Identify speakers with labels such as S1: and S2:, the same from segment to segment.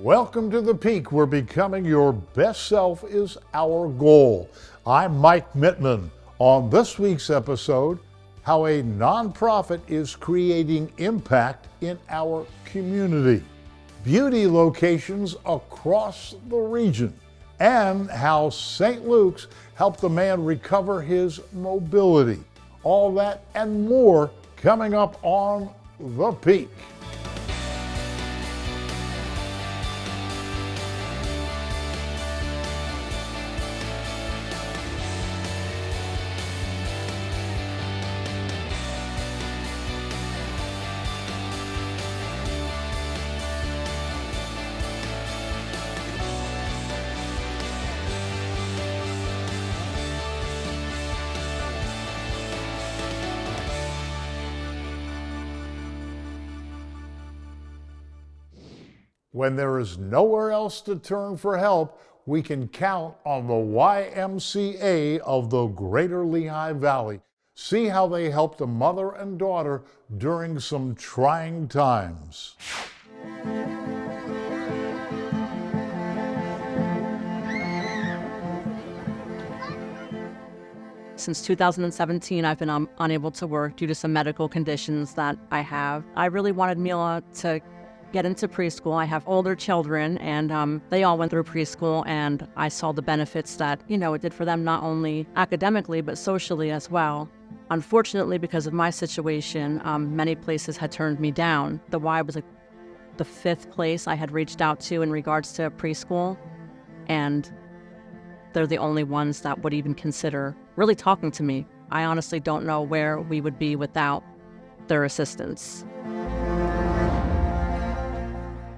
S1: Welcome to the peak, where becoming your best self is our goal. I'm Mike Mittman. On this week's episode, how a nonprofit is creating impact in our community, beauty locations across the region, and how St. Luke's helped a man recover his mobility. All that and more coming up on The Peak. When there is nowhere else to turn for help, we can count on the YMCA of the Greater Lehigh Valley. See how they helped a mother and daughter during some trying times.
S2: Since 2017, I've been unable to work due to some medical conditions that I have. I really wanted Mila to get into preschool. I have older children, and they all went through preschool, and I saw the benefits that, it did for them, not only academically, but socially as well. Unfortunately, because of my situation, many places had turned me down. The Y was the fifth place I had reached out to in regards to preschool, and they're the only ones that would even consider really talking to me. I honestly don't know where we would be without their assistance.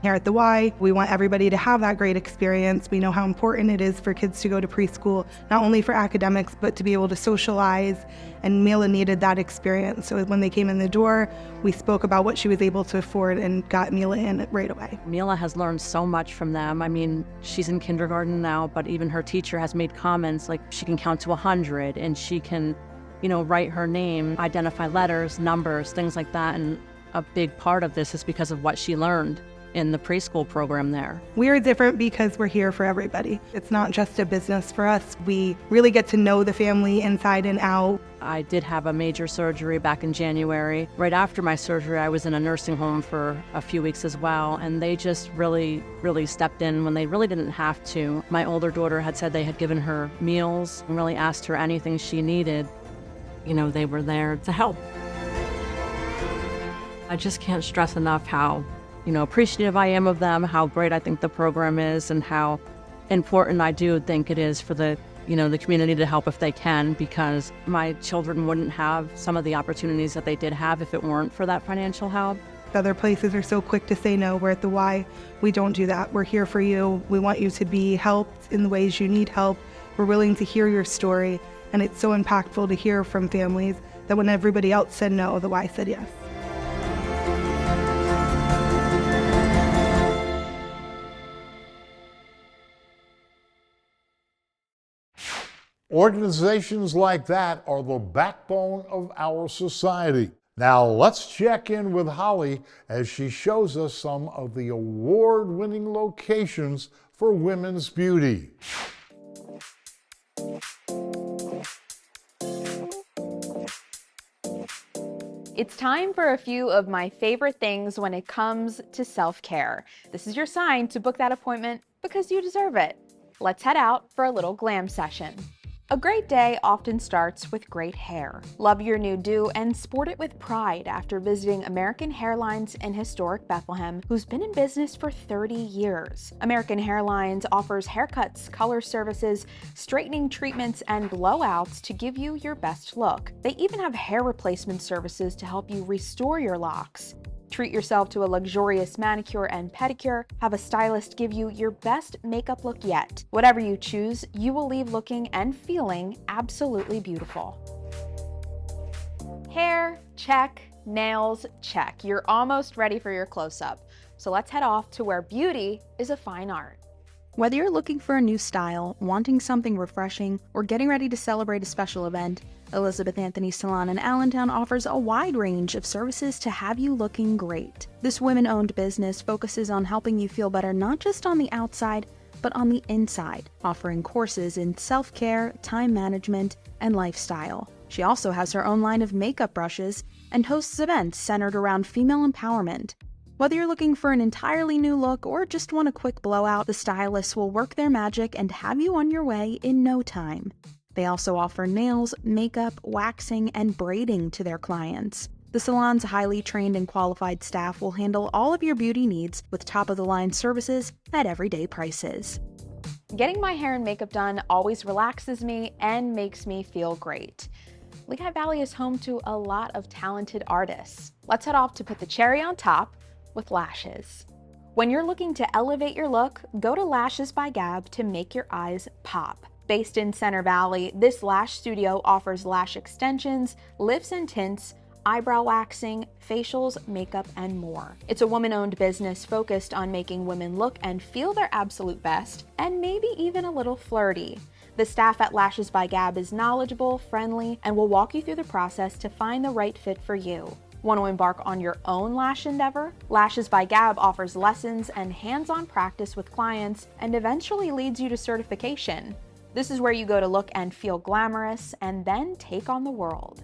S3: Here at the Y, we want everybody to have that great experience. We know how important it is for kids to go to preschool, not only for academics, but to be able to socialize, and Mila needed that experience. So when they came in the door, we spoke about what she was able to afford and got Mila in right away.
S2: Mila has learned so much from them. I mean, she's in kindergarten now, but even her teacher has made comments like she can count to 100, and she can, write her name, identify letters, numbers, things like that. And a big part of this is because of what she learned in the preschool program there.
S3: We are different because we're here for everybody. It's not just a business for us. We really get to know the family inside and out.
S2: I did have a major surgery back in January. Right after my surgery, I was in a nursing home for a few weeks as well, and they just really stepped in when they really didn't have to. My older daughter had said they had given her meals and really asked her anything she needed. They were there to help. I just can't stress enough how appreciative I am of them, how great I think the program is, and how important I do think it is for the community to help if they can, because my children wouldn't have some of the opportunities that they did have if it weren't for that financial help.
S3: Other places are so quick to say no. We're at the Y, we don't do that. We're here for you. We want you to be helped in the ways you need help. We're willing to hear your story, and it's so impactful to hear from families that when everybody else said no, the Y said yes.
S1: Organizations like that are the backbone of our society. Now let's check in with Holly as she shows us some of the award-winning locations for women's beauty.
S4: It's time for a few of my favorite things when it comes to self-care. This is your sign to book that appointment because you deserve it. Let's head out for a little glam session. A great day often starts with great hair. Love your new do and sport it with pride after visiting American Hairlines in historic Bethlehem, who's been in business for 30 years. American Hairlines offers haircuts, color services, straightening treatments, and blowouts to give you your best look. They even have hair replacement services to help you restore your locks. Treat yourself to a luxurious manicure and pedicure. Have a stylist give you your best makeup look yet. Whatever you choose, you will leave looking and feeling absolutely beautiful. Hair, check. Nails, check. You're almost ready for your close-up. So let's head off to where beauty is a fine art.
S5: Whether you're looking for a new style, wanting something refreshing, or getting ready to celebrate a special event,
S4: Elizabeth Anthony Salon in Allentown offers a wide range of services to have you looking great. This women-owned business focuses on helping you feel better not just on the outside, but on the inside, offering courses in self-care, time management, and lifestyle. She also has her own line of makeup brushes and hosts events centered around female empowerment. Whether you're looking for an entirely new look or just want a quick blowout, the stylists will work their magic and have you on your way in no time. They also offer nails, makeup, waxing, and braiding to their clients. The salon's highly trained and qualified staff will handle all of your beauty needs with top-of-the-line services at everyday prices. Getting my hair and makeup done always relaxes me and makes me feel great. Lehigh Valley is home to a lot of talented artists. Let's head off to put the cherry on top with lashes. When you're looking to elevate your look, go to Lashes by Gab to make your eyes pop. Based in Center Valley, this lash studio offers lash extensions, lifts and tints, eyebrow waxing, facials, makeup, and more. It's a woman-owned business focused on making women look and feel their absolute best, and maybe even a little flirty. The staff at Lashes by Gab is knowledgeable, friendly, and will walk you through the process to find the right fit for you. Want to embark on your own lash endeavor? Lashes by Gab offers lessons and hands-on practice with clients and eventually leads you to certification. This is where you go to look and feel glamorous and then take on the world.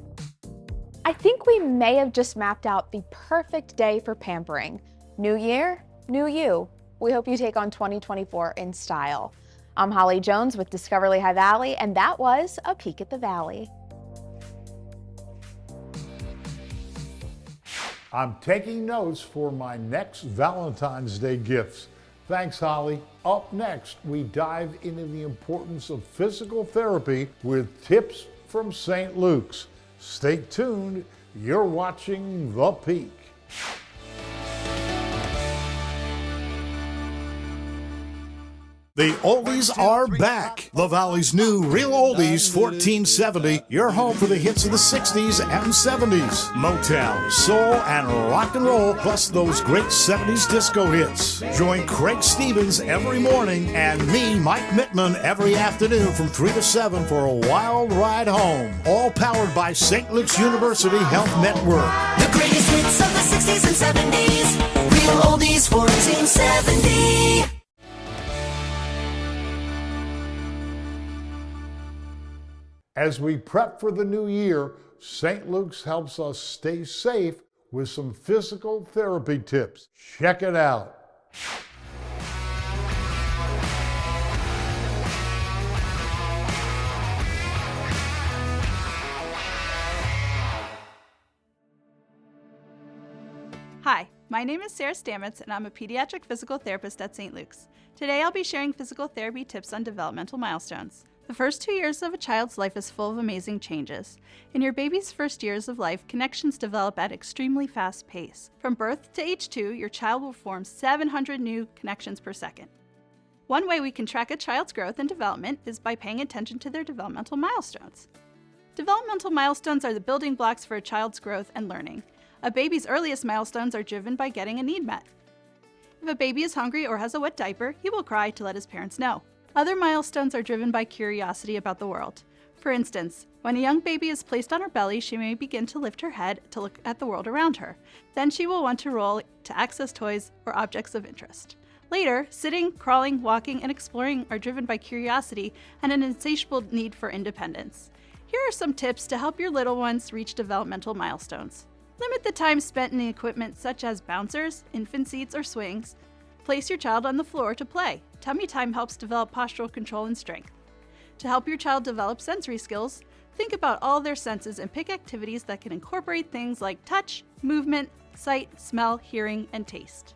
S4: I think we may have just mapped out the perfect day for pampering. New year, new you. We hope you take on 2024 in style. I'm Holly Jones with Discover Lehigh Valley, and that was a peek at the valley.
S1: I'm taking notes for my next Valentine's Day gifts. Thanks, Holly. Up next, we dive into the importance of physical therapy with tips from St. Luke's. Stay tuned. You're watching The Peak.
S5: The oldies are back. The Valley's new Real Oldies 1470. Your home for the hits of the 60s and 70s. Motown, soul, and rock and roll, plus those great 70s disco hits. Join Craig Stevens every morning and me, Mike Mittman, every afternoon from 3 to 7 for a wild ride home. All powered by St. Luke's University Health Network.
S6: The greatest hits of the 60s and 70s. Real Oldies 1470.
S1: As we prep for the new year, St. Luke's helps us stay safe with some physical therapy tips. Check it out.
S7: Hi, my name is Sara Stamets, and I'm a pediatric physical therapist at St. Luke's. Today I'll be sharing physical therapy tips on developmental milestones. The first 2 years of a child's life is full of amazing changes. In your baby's first years of life, connections develop at an extremely fast pace. From birth to age 2, your child will form 700 new connections per second. One way we can track a child's growth and development is by paying attention to their developmental milestones. Developmental milestones are the building blocks for a child's growth and learning. A baby's earliest milestones are driven by getting a need met. If a baby is hungry or has a wet diaper, he will cry to let his parents know. Other milestones are driven by curiosity about the world. For instance, when a young baby is placed on her belly, she may begin to lift her head to look at the world around her. Then she will want to roll to access toys or objects of interest. Later, sitting, crawling, walking, and exploring are driven by curiosity and an insatiable need for independence. Here are some tips to help your little ones reach developmental milestones. Limit the time spent in equipment such as bouncers, infant seats, or swings. Place your child on the floor to play. Tummy time helps develop postural control and strength. To help your child develop sensory skills, think about all their senses and pick activities that can incorporate things like touch, movement, sight, smell, hearing, and taste.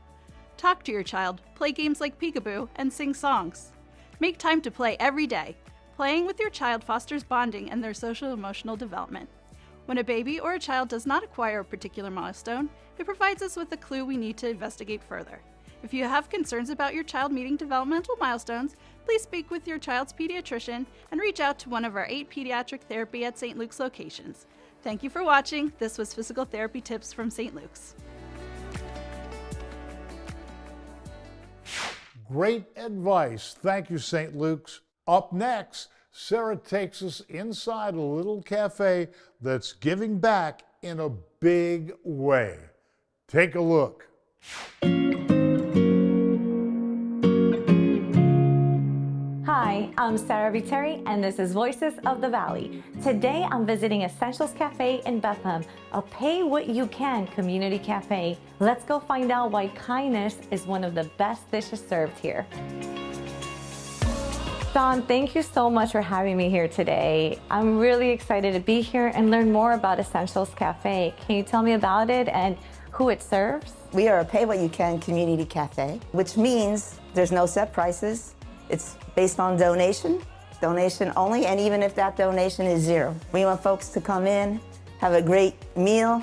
S7: Talk to your child, play games like peekaboo, and sing songs. Make time to play every day. Playing with your child fosters bonding and their social-emotional development. When a baby or a child does not acquire a particular milestone, it provides us with a clue we need to investigate further. If you have concerns about your child meeting developmental milestones, please speak with your child's pediatrician and reach out to one of our 8 pediatric therapy at St. Luke's locations. Thank you for watching. This was Physical Therapy Tips from St. Luke's.
S1: Great advice. Thank you, St. Luke's. Up next, Sara takes us inside a little cafe that's giving back in a big way. Take a look.
S8: Hi, I'm Sara and this is Voices of the Valley. Today I'm visiting Essentials Cafe in Bethlehem, a pay what you can community cafe. Let's go find out why kindness is one of the best dishes served here. Dawn, thank you so much for having me here today. I'm really excited to be here and learn more about Essentials Cafe. Can you tell me about it and who it serves?
S9: We are a pay what you can community cafe, which means there's no set prices. It's based on donation only, and even if that donation is zero. We want folks to come in, have a great meal,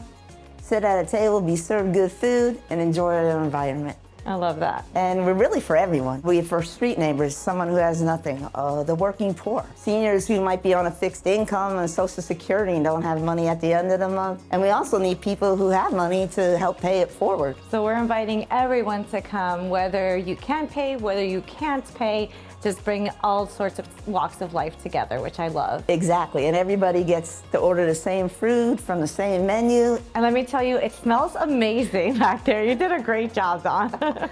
S9: sit at a table, be served good food, and enjoy their environment.
S8: I love that.
S9: And we're really for everyone. We're for street neighbors, someone who has nothing, the working poor, seniors who might be on a fixed income and Social Security and don't have money at the end of the month. And we also need people who have money to help pay it forward.
S8: So we're inviting everyone to come, whether you can pay, whether you can't pay, just bring all sorts of walks of life together, which I love.
S9: Exactly, and everybody gets to order the same food from the same menu.
S8: And let me tell you, it smells amazing back there. You did a great job, Dawn.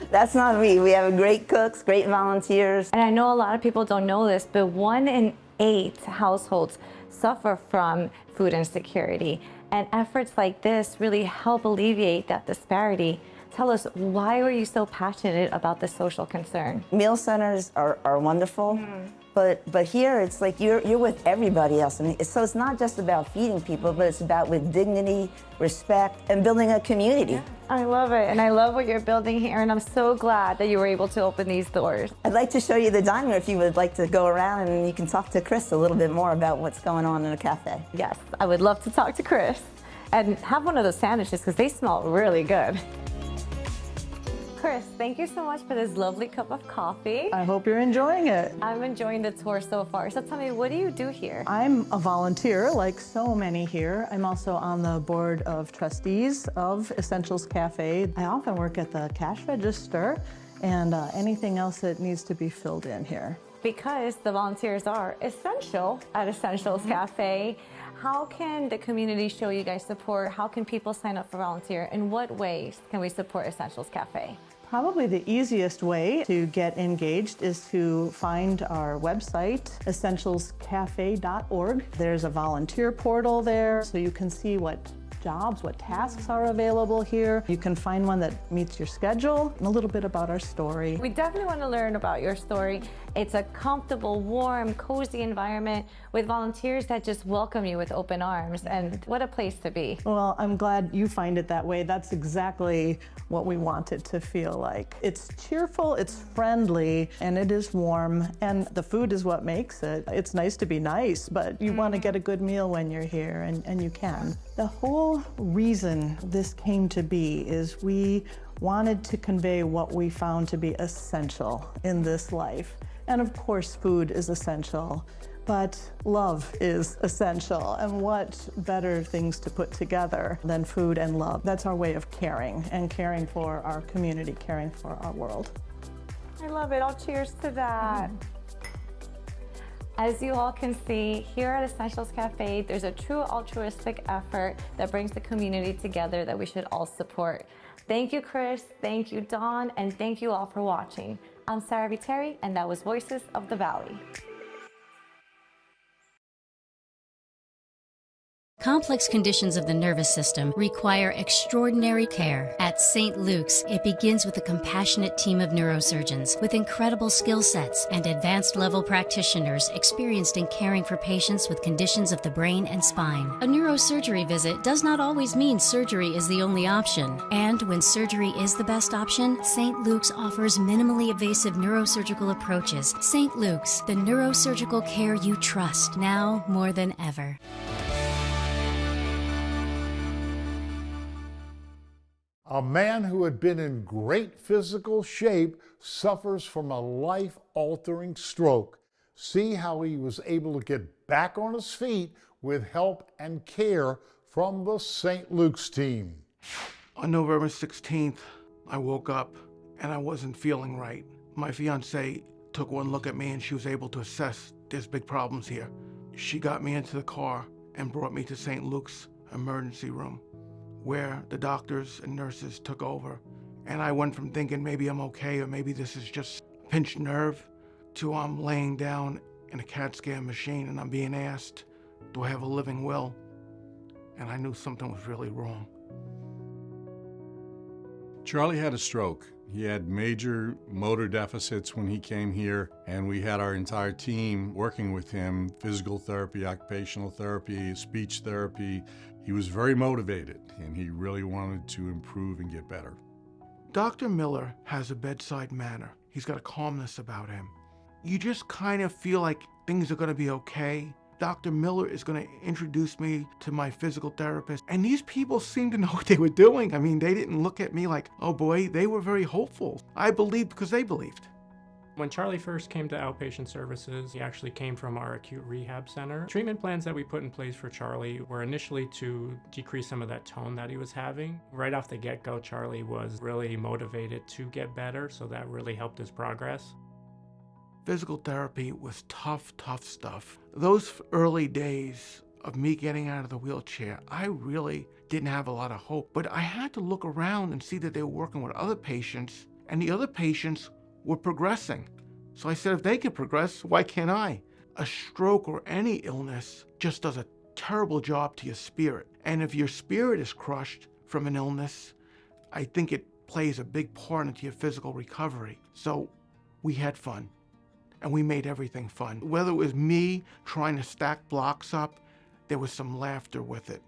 S9: That's not me. We have great cooks, great volunteers.
S8: And I know a lot of people don't know this, but 1 in 8 households suffer from food insecurity. And efforts like this really help alleviate that disparity. Tell us, why were you so passionate about this social concern?
S9: Meal centers are wonderful, but here it's like you're with everybody else. I mean, so it's not just about feeding people, but it's about with dignity, respect, and building a community.
S8: Yeah, I love it, and I love what you're building here, and I'm so glad that you were able to open these doors.
S9: I'd like to show you the dining room if you would like to go around and you can talk to Chris a little bit more about what's going on in the cafe.
S8: Yes, I would love to talk to Chris and have one of those sandwiches because they smell really good. Chris, thank you so much for this lovely cup of coffee.
S10: I hope you're enjoying it.
S8: I'm enjoying the tour so far. So tell me, what do you do here?
S10: I'm a volunteer, like so many here. I'm also on the board of trustees of Essentials Cafe. I often work at the cash register and anything else that needs to be filled in here.
S8: Because the volunteers are essential at Essentials Cafe, how can the community show you guys support? How can people sign up for volunteer? In what ways can we support Essentials Cafe?
S10: Probably the easiest way to get engaged is to find our website, essentialscafe.org. There's a volunteer portal there, so you can see what jobs, what tasks are available here. You can find one that meets your schedule and a little bit about our story.
S8: We definitely want to learn about your story. It's a comfortable, warm, cozy environment with volunteers that just welcome you with open arms, and what a place to be.
S10: Well, I'm glad you find it that way. That's exactly what we want it to feel like. It's cheerful, it's friendly, and it is warm, and the food is what makes it. It's nice to be nice, but you want to get a good meal when you're here, and you can. The whole reason this came to be is we wanted to convey what we found to be essential in this life. And of course, food is essential, but love is essential. And what better things to put together than food and love? That's our way of caring, and caring for our community, caring for our world.
S8: I love it. I'll cheers to that. As you all can see, here at Essentials Cafe, there's a true altruistic effort that brings the community together that we should all support. Thank you, Chris. Thank you, Dawn. And thank you all for watching. I'm Sara, and that was Voices of the Valley.
S11: Complex conditions of the nervous system require extraordinary care. At St. Luke's, it begins with a compassionate team of neurosurgeons with incredible skill sets and advanced level practitioners experienced in caring for patients with conditions of the brain and spine. A neurosurgery visit does not always mean surgery is the only option. And when surgery is the best option, St. Luke's offers minimally invasive neurosurgical approaches. St. Luke's, the neurosurgical care you trust, now more than ever.
S1: A man who had been in great physical shape suffers from a life-altering stroke. See how he was able to get back on his feet with help and care from the St. Luke's team.
S12: On November 16th, I woke up and I wasn't feeling right. My fiance took one look at me and she was able to assess there's big problems here. She got me into the car and brought me to St. Luke's emergency room, where the doctors and nurses took over. And I went from thinking maybe I'm okay or maybe this is just a pinched nerve to I'm laying down in a CAT scan machine and I'm being asked, do I have a living will? And I knew something was really wrong.
S13: Charlie had a stroke. He had major motor deficits when he came here, and we had our entire team working with him, physical therapy, occupational therapy, speech therapy. He was very motivated, and he really wanted to improve and get better.
S12: Dr. Miller has a bedside manner. He's got a calmness about him. You just kind of feel like things are gonna be okay. Dr. Miller is going to introduce me to my physical therapist. And these people seemed to know what they were doing. I mean, they didn't look at me like, oh boy, they were very hopeful. I believed because they believed.
S14: When Charlie first came to outpatient services, he actually came from our acute rehab center. Treatment plans that we put in place for Charlie were initially to decrease some of that tone that he was having. Right off the get-go, Charlie was really motivated to get better, so that really helped his progress.
S12: Physical therapy was tough stuff. Those early days of me getting out of the wheelchair, I really didn't have a lot of hope, but I had to look around and see that they were working with other patients, and the other patients were progressing. So I said, if they can progress, why can't I? A stroke or any illness just does a terrible job to your spirit. And if your spirit is crushed from an illness, I think it plays a big part into your physical recovery. So we had fun. And we made everything fun. Whether it was me trying to stack blocks up, there was some laughter with it.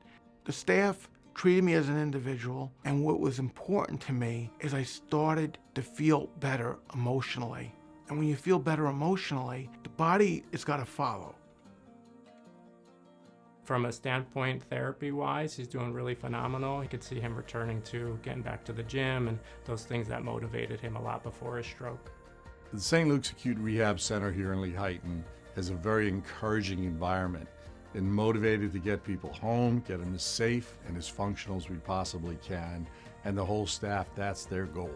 S12: The staff treated me as an individual, and what was important to me is I started to feel better emotionally. And when you feel better emotionally, the body has got to follow.
S14: From a standpoint therapy-wise, he's doing really phenomenal. You could see him returning to getting back to the gym and those things that motivated him a lot before his stroke.
S13: The St. Luke's Acute Rehab Center here in Lehigh has a very encouraging environment and motivated to get people home, get them as safe and as functional as we possibly can, and the whole staff, that's their goal.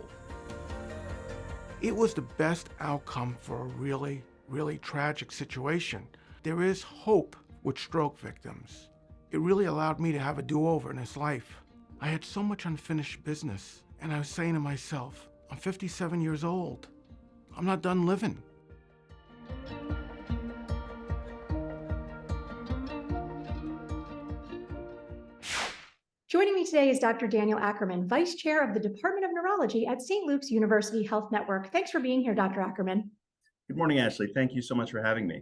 S12: It was the best outcome for a really, really tragic situation. There is hope with stroke victims. It really allowed me to have a do-over in this life. I had so much unfinished business, and I was saying to myself, I'm 57 years old. I'm not done living.
S15: Joining me today is Dr. Daniel Ackerman, Vice Chair of the Department of Neurology at St. Luke's University Health Network. Thanks for being here, Dr. Ackerman.
S16: Good morning, Ashley. Thank you so much for having me.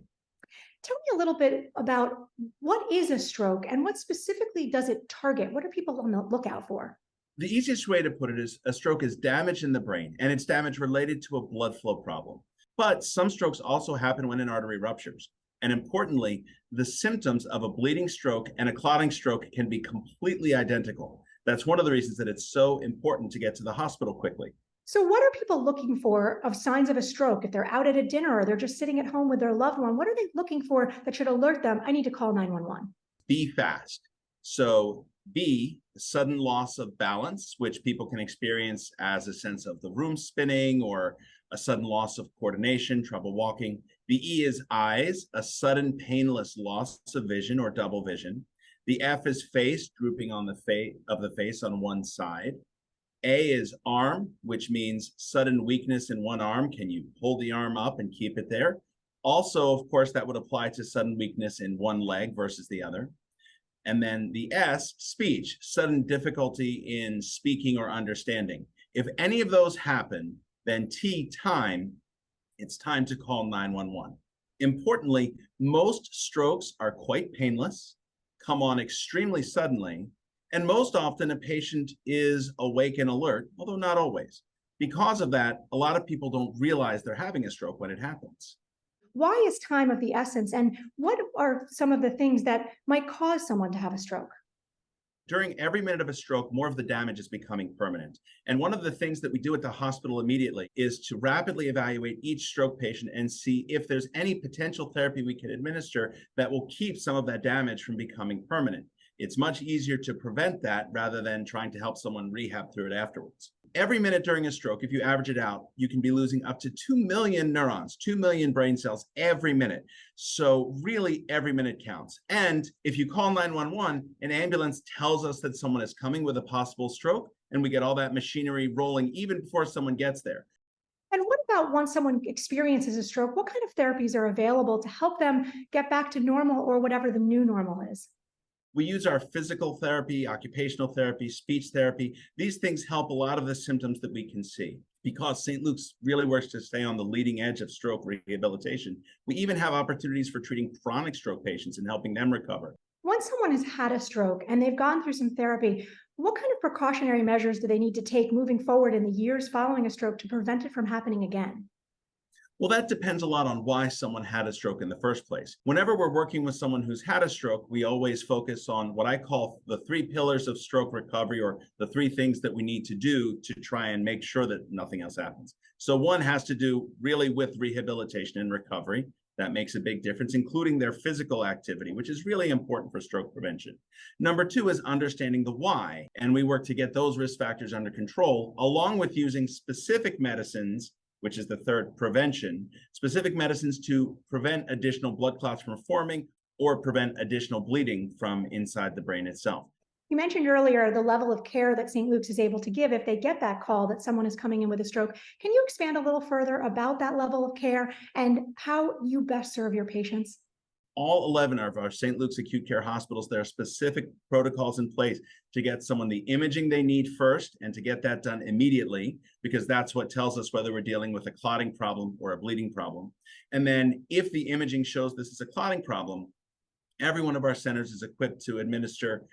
S15: Tell me a little bit about what is a stroke and what specifically does it target? What are people on the lookout for?
S16: The easiest way to put it is a stroke is damage in the brain, and it's damage related to a blood flow problem. But some strokes also happen when an artery ruptures. And importantly, the symptoms of a bleeding stroke and a clotting stroke can be completely identical. That's one of the reasons that it's so important to get to the hospital quickly.
S15: So what are people looking for of signs of a stroke? If they're out at a dinner or they're just sitting at home with their loved one, what are they looking for that should alert them, I need to call 911?
S16: Be fast. So B, sudden loss of balance, which people can experience as a sense of the room spinning or a sudden loss of coordination, trouble walking. The E is eyes, a sudden painless loss of vision or double vision. The F is face, drooping on the face on one side. A is arm, which means sudden weakness in one arm. Can you hold the arm up and keep it there? Also, of course, that would apply to sudden weakness in one leg versus the other. And then the S, speech, sudden difficulty in speaking or understanding. If any of those happen, then T, time, it's time to call 911. Importantly, most strokes are quite painless, come on extremely suddenly, and most often a patient is awake and alert, although not always. Because of that, a lot of people don't realize they're having a stroke when it happens.
S15: Why is time of the essence? And what are some of the things that might cause someone to have a stroke?
S16: During every minute of a stroke, more of the damage is becoming permanent. And one of the things that we do at the hospital immediately is to rapidly evaluate each stroke patient and see if there's any potential therapy we can administer that will keep some of that damage from becoming permanent. It's much easier to prevent that rather than trying to help someone rehab through it afterwards. Every minute during a stroke, if you average it out, you can be losing up to 2 million neurons, 2 million brain cells every minute. So really every minute counts. And if you call 911, an ambulance tells us that someone is coming with a possible stroke, and we get all that machinery rolling even before someone gets there.
S15: And what about once someone experiences a stroke, what kind of therapies are available to help them get back to normal or whatever the new normal is?
S16: We use our physical therapy, occupational therapy, speech therapy. These things help a lot of the symptoms that we can see. Because St. Luke's really works to stay on the leading edge of stroke rehabilitation, we even have opportunities for treating chronic stroke patients and helping them recover.
S15: Once someone has had a stroke and they've gone through some therapy, what kind of precautionary measures do they need to take moving forward in the years following a stroke to prevent it from happening again?
S16: Well, that depends a lot on why someone had a stroke in the first place. Whenever we're working with someone who's had a stroke, we always focus on what I call the 3 pillars of stroke recovery, or the 3 things that we need to do to try and make sure that nothing else happens. So one has to do really with rehabilitation and recovery. That makes a big difference, including their physical activity, which is really important for stroke prevention. Number 2 is understanding the why, and we work to get those risk factors under control, along with using specific medicines, which is the third, prevention, specific medicines to prevent additional blood clots from forming or prevent additional bleeding from inside the brain itself.
S15: You mentioned earlier the level of care that St. Luke's is able to give if they get that call that someone is coming in with a stroke. Can you expand a little further about that level of care and how you best serve your patients?
S16: All 11 of our St. Luke's acute care hospitals, there are specific protocols in place to get someone the imaging they need first and to get that done immediately, because that's what tells us whether we're dealing with a clotting problem or a bleeding problem. And then if the imaging shows this is a clotting problem, every one of our centers is equipped to administer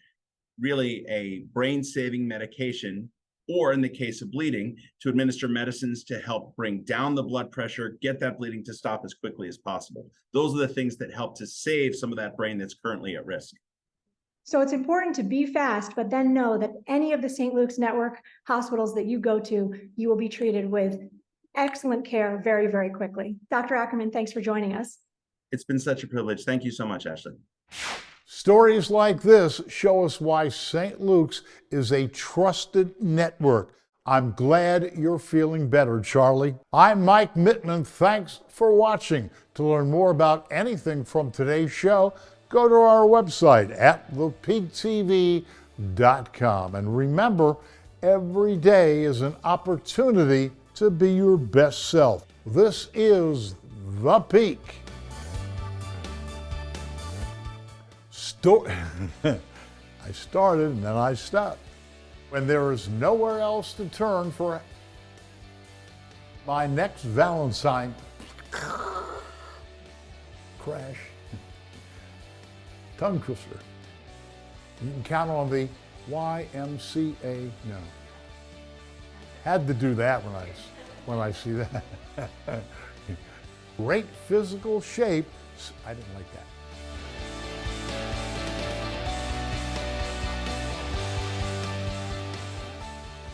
S16: really a brain-saving medication, or in the case of bleeding, to administer medicines to help bring down the blood pressure, get that bleeding to stop as quickly as possible. Those are the things that help to save some of that brain that's currently at risk.
S15: So it's important to be fast, but then know that any of the St. Luke's network hospitals that you go to, you will be treated with excellent care very, very quickly. Dr. Ackerman, thanks for joining us.
S16: It's been such a privilege. Thank you so much, Ashley.
S1: Stories like this show us why St. Luke's is a trusted network. I'm glad you're feeling better, Charlie. I'm Mike Mittman. Thanks for watching. To learn more about anything from today's show, go to our website at thepeaktv.com. And remember, every day is an opportunity to be your best self. This is The Peak. I started and then I stopped. When there is nowhere else to turn for my next Valentine crash, tongue twister, you can count on the YMCA. No, had to do that when I see that. Great physical shape. I didn't like that.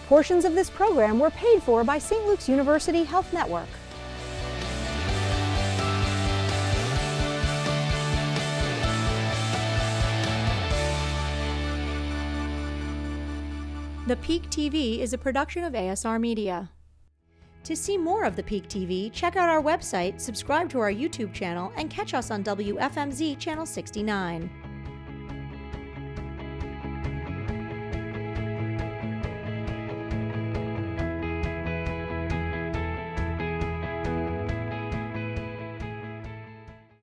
S17: Portions of this program were paid for by St. Luke's University Health Network. The Peak TV is a production of ASR Media. To see more of The Peak TV, check out our website, subscribe to our YouTube channel, and catch us on WFMZ Channel 69.